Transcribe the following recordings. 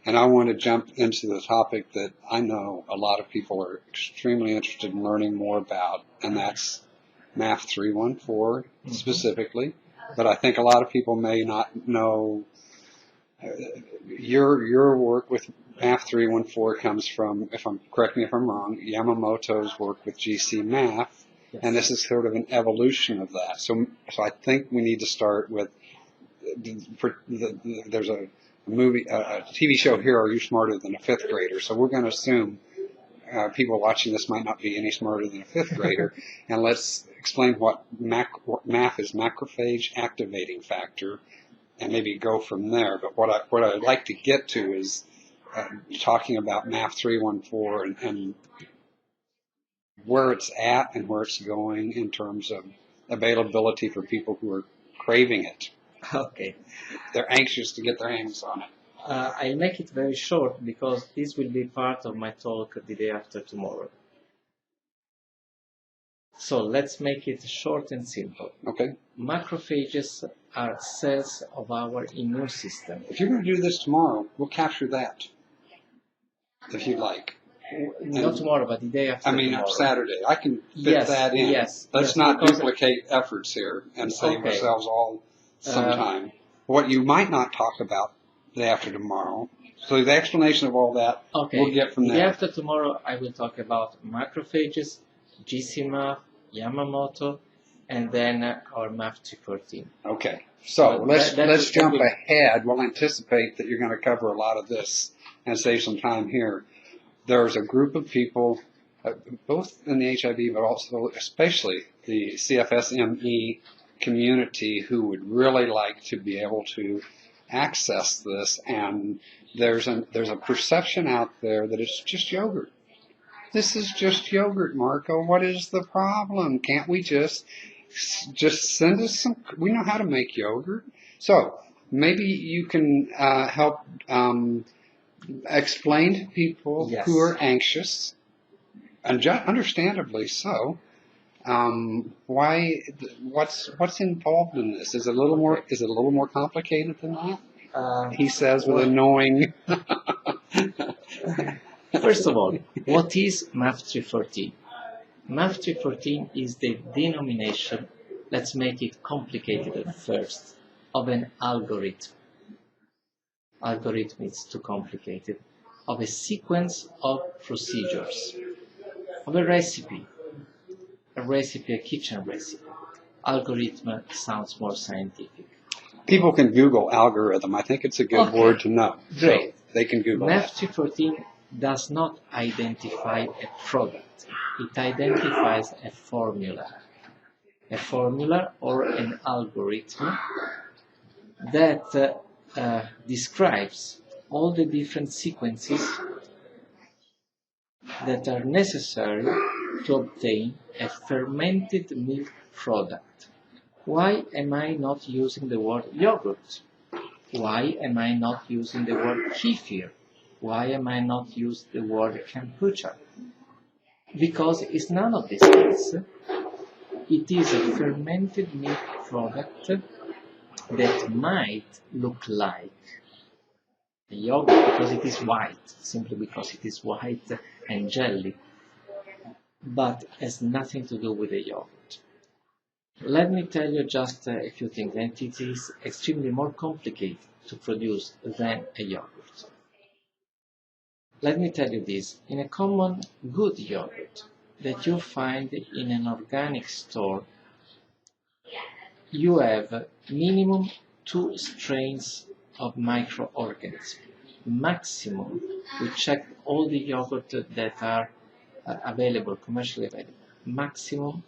And I want to jump into the topic that I know a lot of people are extremely interested in learning more about, and that's MAF 314 specifically. But I think a lot of people may not know your work with MAF 314 comes from, correct me if I'm wrong, Yamamoto's work with GC MAF, and this is sort of an evolution of that. So I think we need to start with there's a movie, a TV show here, Are You Smarter Than a Fifth Grader? So we're going to assume people watching this might not be any smarter than a fifth grader, and let's explain what MAF is, macrophage activating factor, and maybe go from there. But what I'd like to get to is talking about MAF 314 and where it's at and where it's going in terms of availability for people who are craving it. Okay. They're anxious to get their hands on it. I'll make it very short because this will be part of my talk the day after tomorrow. So let's make it short and simple. Okay. Macrophages are cells of our immune system. If you're going to do this tomorrow, we'll capture that, if you'd like. Not tomorrow, but the day after tomorrow. Saturday. I can fit that in. Let's not duplicate efforts here and save ourselves all some time. What you might not talk about the day after tomorrow, so the explanation of all that, we'll get from there. The day after tomorrow, I will talk about macrophages, GC-MAF, Yamamoto, and then our MAF 214. Okay, so let's jump ahead. We'll anticipate that you're going to cover a lot of this and save some time here. There's a group of people, both in the HIV, but also especially the CFSME community, who would really like to be able to access this. And there's a perception out there that it's just yogurt. This is just yogurt, Marco. What is the problem? Can't we just send us some? We know how to make yogurt. So maybe you can help explain to people who are anxious, and understandably so, what's involved in this? Is it a little more complicated than that? He says with a knowing. First of all, what is MAF 314? MAF 314 is the denomination, let's make it complicated at first, of an algorithm. Algorithm is too complicated. Of a sequence of procedures, of a recipe, a kitchen recipe. Algorithm sounds more scientific. People can Google algorithm. I think it's a good word to know. Great. So they can Google MAF 314 does not identify a product. It identifies a formula. A formula or an algorithm that describes all the different sequences that are necessary to obtain a fermented milk product. Why am I not using the word yogurt? Why am I not using the word kefir? Why am I not using the word kombucha? Because it's none of these things. It is a fermented milk product that might look like a yogurt because it is white, simply because it is white and jelly, but has nothing to do with a yogurt. Let me tell you just a few things, and it is extremely more complicated to produce than a yogurt. Let me tell you this, in a common good yogurt that you find in an organic store, you have minimum 2 strains of microorganisms. Maximum, we check all the yogurt that are available, commercially available, maximum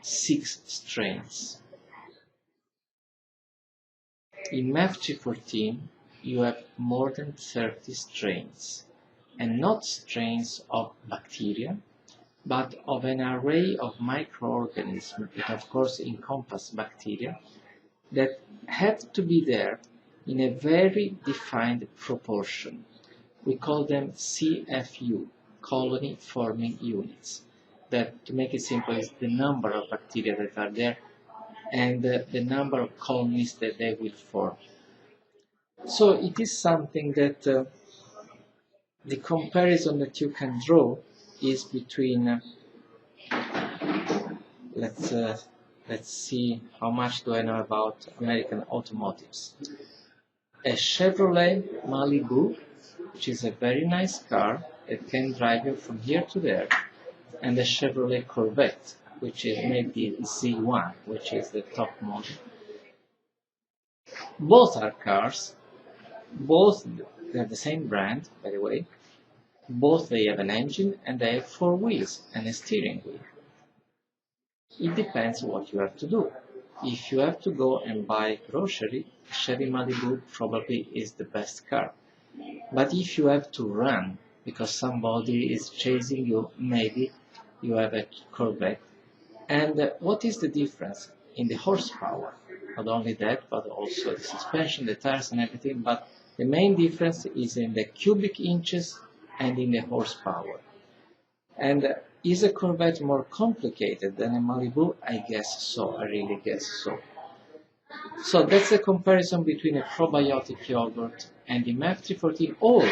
6 strains. In MAF 314, you have more than 30 strains, and not strains of bacteria, but of an array of microorganisms that of course encompass bacteria that have to be there in a very defined proportion. We call them CFU, colony forming units. That, to make it simple, is the number of bacteria that are there and the number of colonies that they will form. So it is something that the comparison that you can draw is between, let's see how much do I know about American automotives. A Chevrolet Malibu, which is a very nice car that can drive you from here to there, and a Chevrolet Corvette, which is maybe Z1, which is the top model. Both are cars, both they're the same brand, by the way. Both they have an engine and they have 4 wheels and a steering wheel. It depends what you have to do. If you have to go and buy grocery, Chevy Malibu probably is the best car. But if you have to run because somebody is chasing you, maybe you have a Corvette. And what is the difference? In the horsepower. Not only that, but also the suspension, the tires and everything. But the main difference is in the cubic inches and in the horsepower. And is a Corvette more complicated than a Malibu? I guess so, I really guess so. So that's the comparison between a probiotic yogurt and the MAF 314, or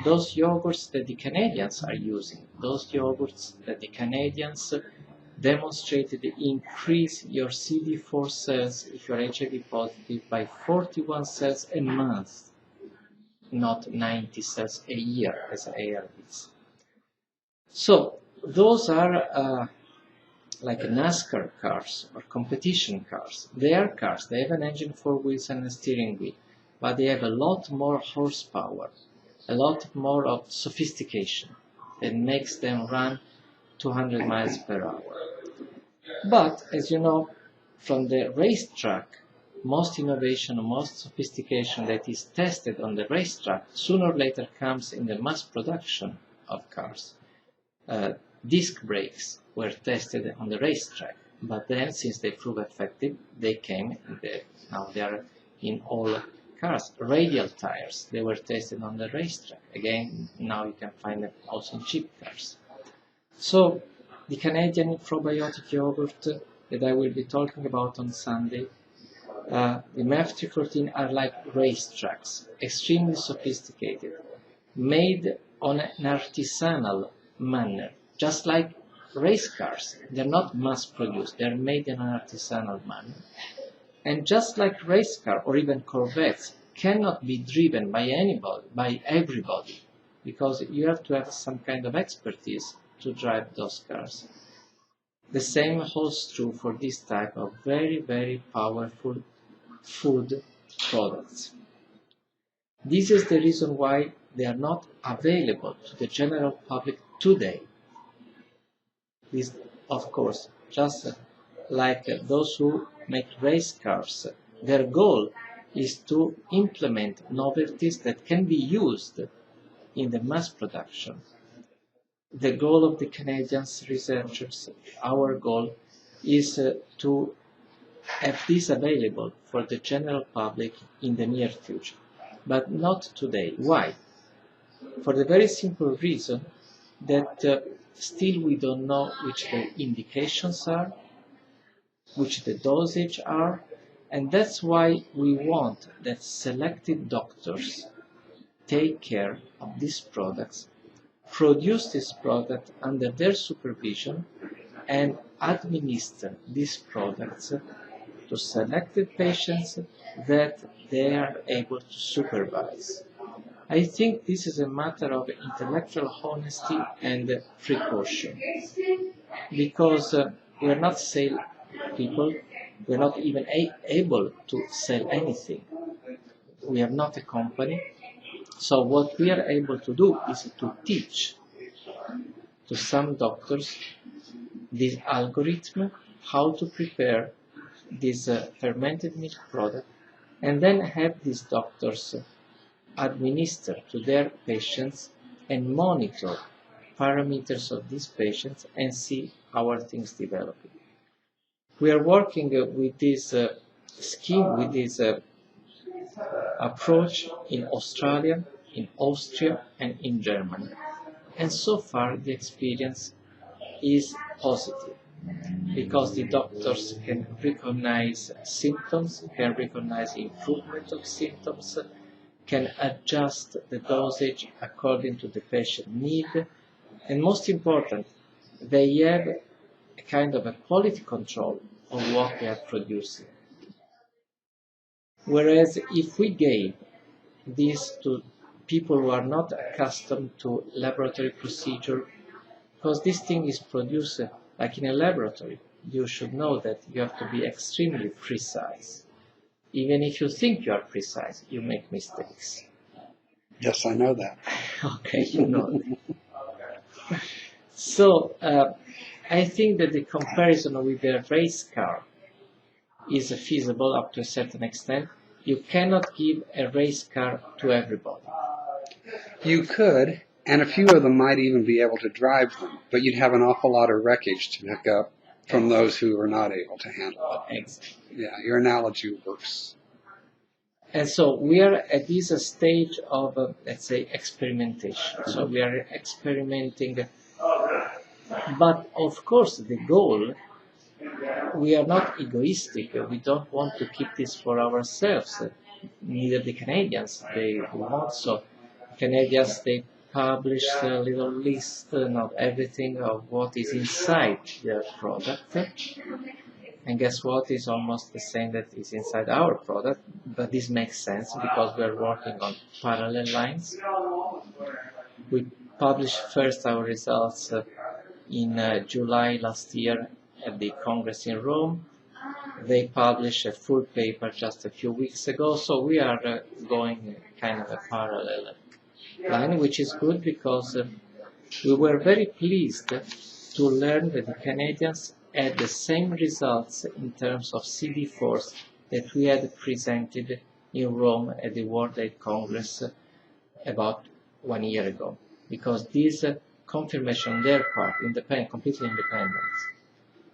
those yogurts that the Canadians are using, those yogurts that the Canadians demonstrated increase your CD4 cells if you're HIV positive by 41 cells a month, not 90 cells a year as ARVs. So those are like NASCAR cars or competition cars. They are cars, they have an engine, 4 wheels and a steering wheel, but they have a lot more horsepower, a lot more of sophistication that makes them run 200 miles per hour. But, as you know, from the racetrack, most innovation, most sophistication that is tested on the racetrack sooner or later comes in the mass production of cars. Disc brakes were tested on the racetrack, but then since they proved effective, they came, now they are in all cars. Radial tires, they were tested on the racetrack. Again, now you can find them also in cheap cars. So, the Canadian probiotic yogurt that I will be talking about on Sunday, the MAF 314 are like racetracks, extremely sophisticated, made on an artisanal manner, just like race cars. They're not mass-produced, they're made in an artisanal manner. And just like race car or even Corvettes cannot be driven by anybody, by everybody, because you have to have some kind of expertise to drive those cars. The same holds true for this type of very, very powerful food products. This is the reason why they are not available to the general public today. This, of course, just like those who make race cars, their goal is to implement novelties that can be used in the mass production. The goal of the Canadian researchers, our goal, is to have this available for the general public in the near future, but not today. Why? For the very simple reason that still we don't know which the indications are, which the dosage are, and that's why we want that selected doctors take care of these products, produce this product under their supervision, and administer these products to selected patients that they are able to supervise. I think this is a matter of intellectual honesty and precaution, because we are not sale people, we are not even able to sell anything. We are not a company. So what we are able to do is to teach to some doctors this algorithm, how to prepare this fermented milk product, and then have these doctors administer to their patients and monitor parameters of these patients and see how are things developing. We are working with this scheme, with this approach in Australia, in Austria, and in Germany. And so far the experience is positive, because the doctors can recognize symptoms, can recognize improvement of symptoms, can adjust the dosage according to the patient need, and most important, they have a kind of a quality control of what they are producing. Whereas if we gave this to people who are not accustomed to laboratory procedure, because this thing is produced like in a laboratory, you should know that you have to be extremely precise. Even if you think you are precise, you make mistakes. Yes, I know that. Okay, you know that. So I think that the comparison with a race car is feasible up to a certain extent. You cannot give a race car to everybody. You could, and a few of them might even be able to drive them, but you'd have an awful lot of wreckage to pick up from those who are not able to handle it. Exactly. Yeah, your analogy works. And so we are at this stage of, let's say, experimentation. So we are experimenting, but of course the goal, we are not egoistic. We don't want to keep this for ourselves. Neither the Canadians, they want so. Canadians, they publish a little list, not everything of what is inside their product. And guess what? It's almost the same that is inside our product, but this makes sense because we are working on parallel lines. We published first our results in July last year at the Congress in Rome. They published a full paper just a few weeks ago, so we are going kind of a parallel line, which is good because we were very pleased to learn that the Canadians had the same results in terms of CD4s that we had presented in Rome at the World AIDS Congress about 1 year ago. Because this confirmation on their part, independent, completely independent,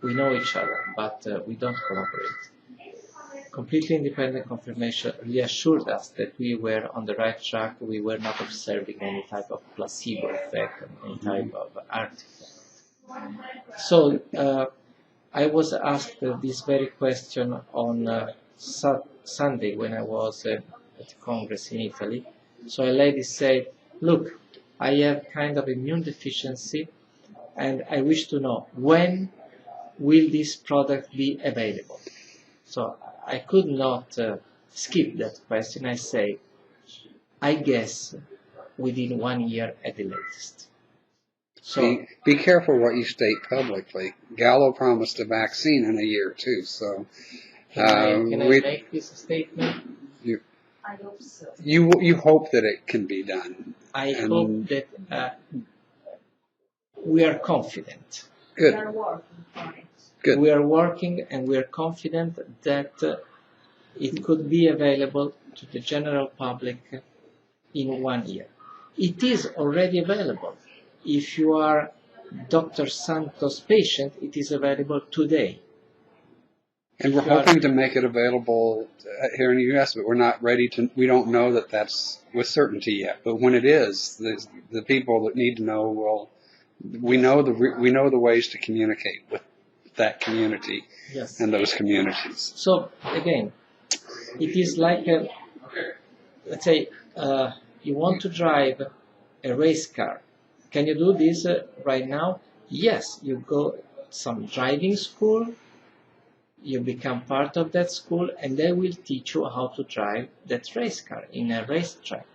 we know each other, but we don't collaborate. Completely independent confirmation reassured us that we were on the right track, we were not observing any type of placebo effect, any type of artifact. So I was asked this very question on Sunday when I was at Congress in Italy. So a lady said, look, I have kind of immune deficiency and I wish to know when will this product be available? So I could not skip that question. I say, I guess within 1 year at the latest. So be careful what you state publicly. Gallo promised a vaccine in a year too, so can I make this statement? I hope so. You hope that it can be done. I hope that we are confident. Good. We are working on it. Good. We are working and we are confident that it could be available to the general public in 1 year. It is already available. If you are Dr. Santos' patient, it is available today. And we're hoping to make it available here in the U.S., but we're not ready to. We don't know that that's with certainty yet. But when it is, the people that need to know will. We know the ways to communicate with that community and those communities. So again, it is like let's say you want to drive a race car. Can you do this right now? Yes, you go some driving school. You become part of that school and they will teach you how to drive that race car in a racetrack.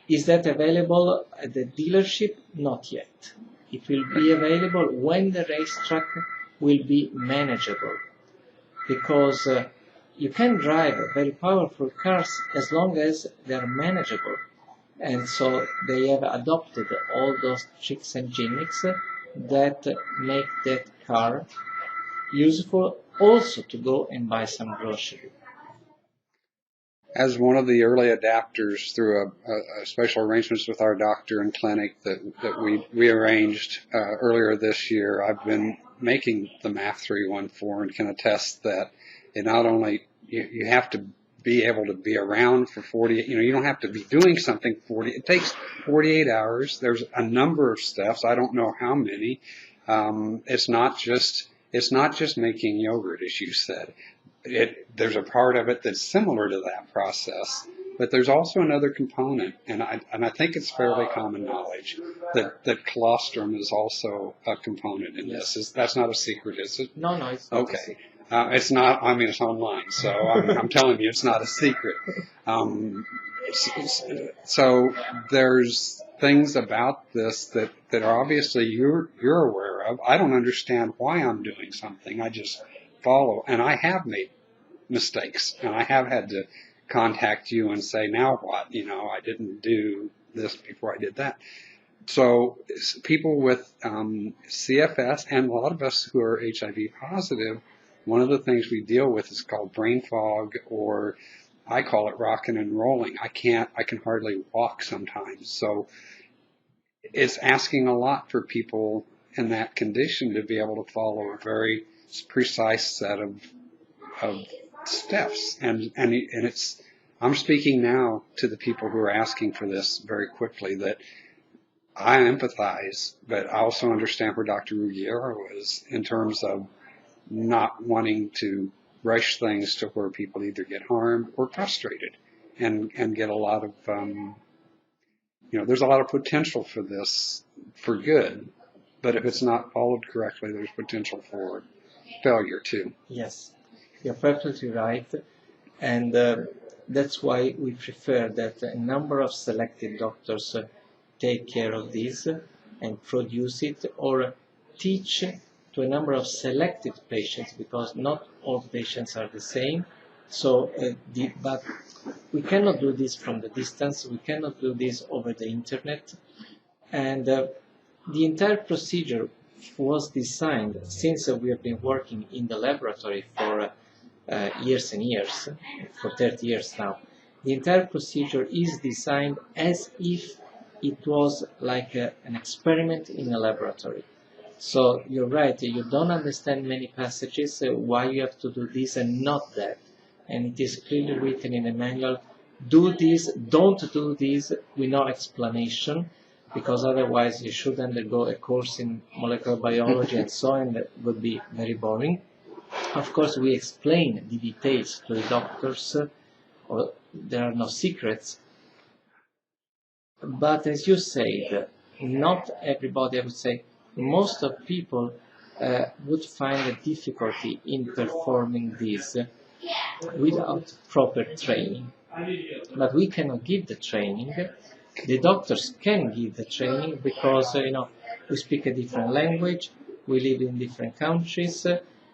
Is that available at the dealership? Not yet. It will be available when the racetrack will be manageable. Because you can drive very powerful cars as long as they are manageable. And so they have adopted all those tricks and gimmicks that make that car useful also to go and buy some grocery. As one of the early adapters through a special arrangements with our doctor and clinic that we rearranged earlier this year, I've been making the MAF 314 and can attest that it not only, you have to be able to be around for 48, you don't have to be doing something it takes 48 hours. There's a number of steps. I don't know how many. It's not just making yogurt, as you said. There's a part of it that's similar to that process, But there's also another component, and I think it's fairly common knowledge that colostrum is also a component in this. That's not a secret, is it? No, it's not. Okay. It's not. I mean, it's online, so I'm telling you, it's not a secret. So there's things about this that are obviously you're aware of. I don't understand why I'm doing something. I just follow, and I have made mistakes, and I have had to contact you and say, now what? I didn't do this before I did that. So people with CFS and a lot of us who are HIV positive, one of the things we deal with is called brain fog, or I call it rocking and rolling. I can hardly walk sometimes. So it's asking a lot for people in that condition to be able to follow a very precise set of steps. And it's, I'm speaking now to the people who are asking for this very quickly, that I empathize, but I also understand where Dr. Ruggiero is in terms of not wanting to rush things to where people either get harmed or frustrated and get a lot of, there's a lot of potential for this for good, but if it's not followed correctly, there's potential for failure too. Yes, you're perfectly right. And that's why we prefer that a number of selected doctors take care of this and produce it, or teach to a number of selected patients, because not all patients are the same. So, but we cannot do this from the distance. We cannot do this over the internet. And the entire procedure was designed, since we have been working in the laboratory for years and years, for 30 years now. The entire procedure is designed as if it was like an experiment in a laboratory. So you're right, you don't understand many passages, why you have to do this and not that. And it is clearly written in the manual, do this, don't do this, with no explanation, because otherwise you should undergo a course in molecular biology and so on, that would be very boring. Of course, we explain the details to the doctors, or there are no secrets. But as you said, not everybody, I would say, most of people would find a difficulty in performing this without proper training. But we cannot give the training. The doctors can give the training because, we speak a different language, we live in different countries.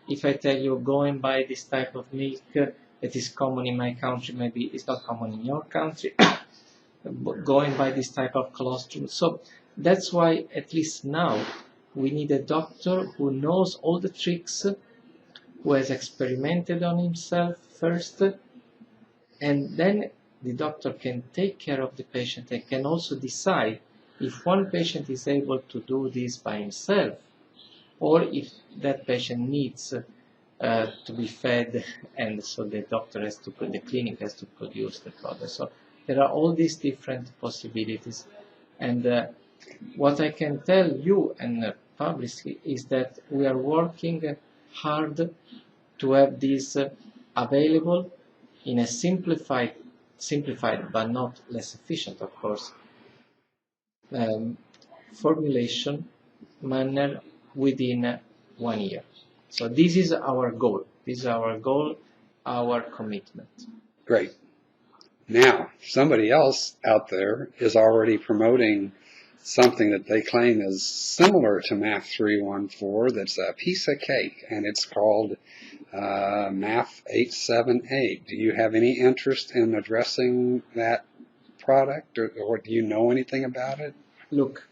If I tell you, go and buy this type of milk that is common in my country, maybe it's not common in your country, go and buy this type of colostrum. So that's why, at least now, we need a doctor who knows all the tricks, who has experimented on himself first, and then the doctor can take care of the patient and can also decide if one patient is able to do this by himself, or if that patient needs to be fed, and so the doctor has to the clinic has to produce the product. So there are all these different possibilities, and what I can tell you and publicly is that we are working hard to have this available in a simplified but not less efficient, of course, formulation manner within 1 year. So this is our goal. This is our goal, our commitment. Great. Now, somebody else out there is already promoting something that they claim is similar to MAF 314 that's a piece of cake, and it's called MAF 878. Do you have any interest in addressing that product, or do you know anything about it? Look,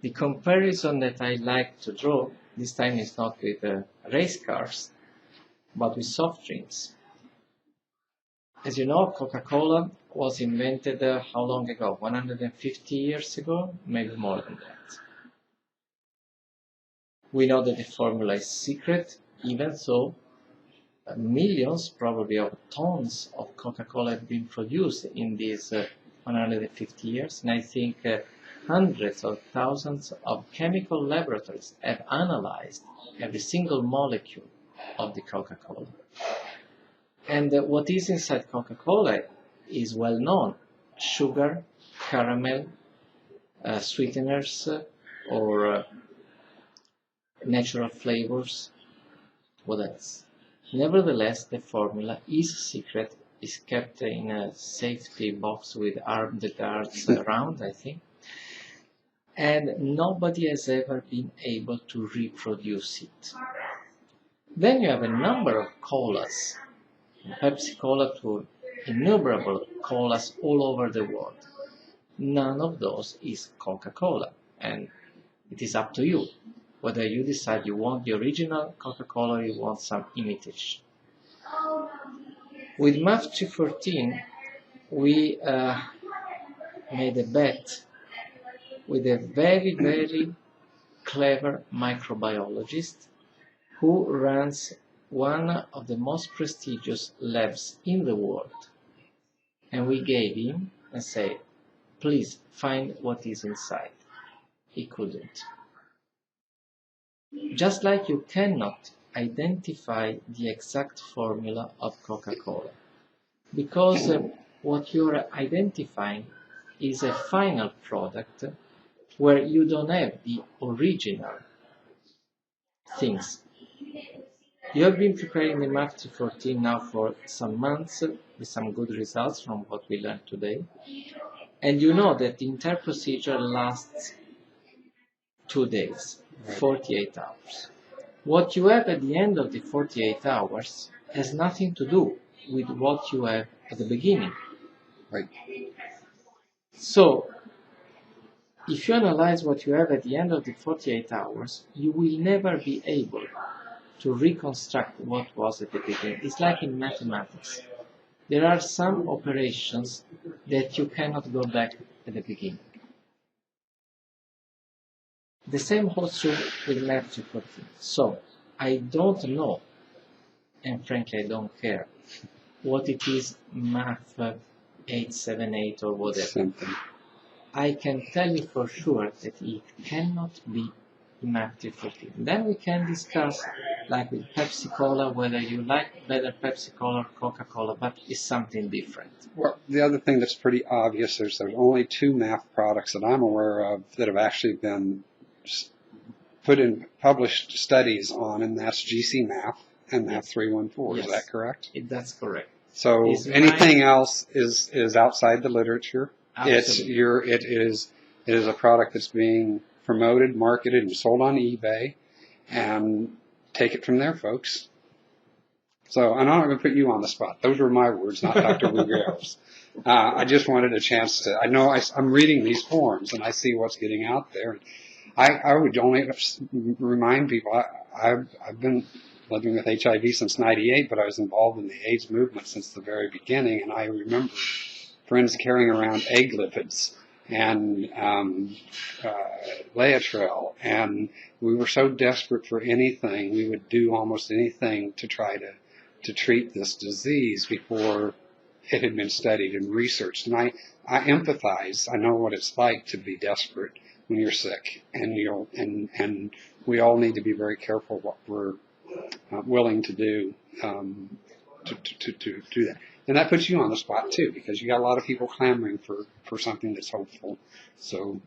the comparison that I like to draw this time is not with race cars, but with soft drinks. As you know, Coca-Cola was invented how long ago? 150 years ago? Maybe more than that. We know that the formula is secret, even so millions, probably of tons of Coca-Cola have been produced in these 150 years, and I think hundreds of thousands of chemical laboratories have analyzed every single molecule of the Coca-Cola. And what is inside Coca-Cola is well known. Sugar, caramel, sweeteners, or natural flavors. What else? Nevertheless, the formula is secret, is kept in a safety box with armed guards around, I think, and nobody has ever been able to reproduce it. Then you have a number of colas, Pepsi Cola to innumerable colas all over the world. None of those is Coca-Cola, and it is up to you whether you decide you want the original Coca-Cola or you want some imitation. With MAF 214, we made a bet with a very, very clever microbiologist who runs one of the most prestigious labs in the world. And we gave him and said, please find what is inside. He couldn't. Just like you cannot identify the exact formula of Coca-Cola, because what you're identifying is a final product where you don't have the original things. You have been preparing the MAF 214 now for some months with some good results from what we learned today. And you know that the entire procedure lasts 2 days, 48 hours. What you have at the end of the 48 hours has nothing to do with what you have at the beginning. Right. So, if you analyze what you have at the end of the 48 hours, you will never be able to reconstruct what was at the beginning. It's like in mathematics. There are some operations that you cannot go back at the beginning. The same holds true with MAF 214. So, I don't know, and frankly I don't care, what it is MAF 878 or whatever. Something. I can tell you for sure that it cannot be MAF 214. Then we can discuss, like with Pepsi Cola, whether you like better Pepsi Cola or Coca-Cola, but it's something different. Well, the other thing that's pretty obvious is there's only 2 MAF products that I'm aware of that have actually been put in published studies on, and that's GC MAF and MAF 314. Yes. Is that correct? That's correct. So Is anything else is outside the literature. Absolutely. It is a product that's being promoted, marketed, and sold on eBay, and take it from there, folks. So I'm not going to put you on the spot. Those were my words, not Dr. Ruggiero's. I just wanted a chance to. I know I'm reading these forums and I see what's getting out there. I would only remind people. I've been living with HIV since '98, but I was involved in the AIDS movement since the very beginning, and I remember friends carrying around egg lipids and Laetrile, and we were so desperate for anything, we would do almost anything to try to treat this disease before it had been studied and researched. And I empathize. I know what it's like to be desperate when you're sick, and and we all need to be very careful what we're willing to do to do that. And that puts you on the spot too, because you got a lot of people clamoring for something that's hopeful. So